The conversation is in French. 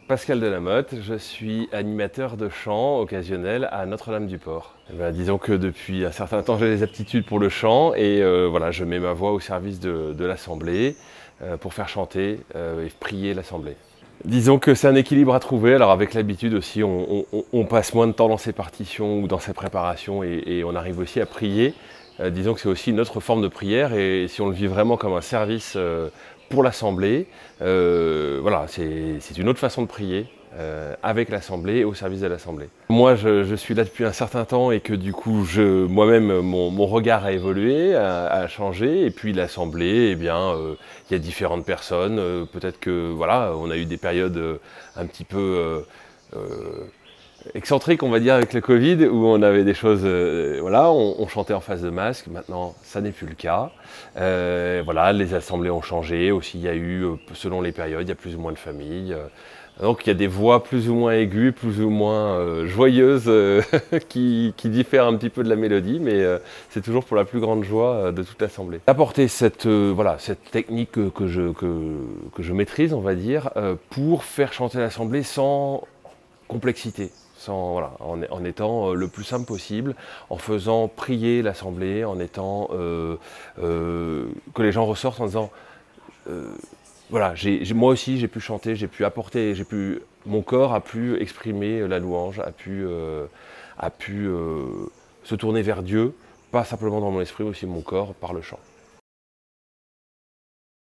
Pascal Delamotte, je suis animateur de chant occasionnel à Notre-Dame-du-Port. Disons que depuis un certain temps j'ai des aptitudes pour le chant et voilà, je mets ma voix au service de l'Assemblée pour faire chanter et prier l'Assemblée. Disons que c'est un équilibre à trouver. Alors avec l'habitude aussi, on passe moins de temps dans ses partitions ou dans ses préparations et on arrive aussi à prier. Disons que c'est aussi une autre forme de prière et si on le vit vraiment comme un service pour l'Assemblée, voilà, c'est une autre façon de prier avec l'Assemblée et au service de l'Assemblée. Moi, je suis là depuis un certain temps et que du coup, moi-même, mon regard a évolué, a changé. Et puis l'Assemblée, eh bien, il y a différentes personnes. Peut-être que voilà, on a eu des périodes un petit peu excentrique, on va dire, avec le Covid, où on avait des choses, voilà, on chantait en face de masque. Maintenant, ça n'est plus le cas. Voilà, les assemblées ont changé. Aussi, il y a eu, selon les périodes, il y a plus ou moins de familles. Donc, il y a des voix plus ou moins aiguës, plus ou moins joyeuses, qui diffèrent un petit peu de la mélodie, mais c'est toujours pour la plus grande joie de toute l'assemblée. Apporter cette, voilà, cette technique que je maîtrise, on va dire, pour faire chanter l'assemblée sans complexité. Voilà, en étant le plus simple possible, en faisant prier l'Assemblée, en étant que les gens ressortent en disant voilà, moi aussi j'ai pu chanter, j'ai pu apporter, mon corps a pu exprimer la louange, a pu se tourner vers Dieu, pas simplement dans mon esprit, mais aussi mon corps par le chant.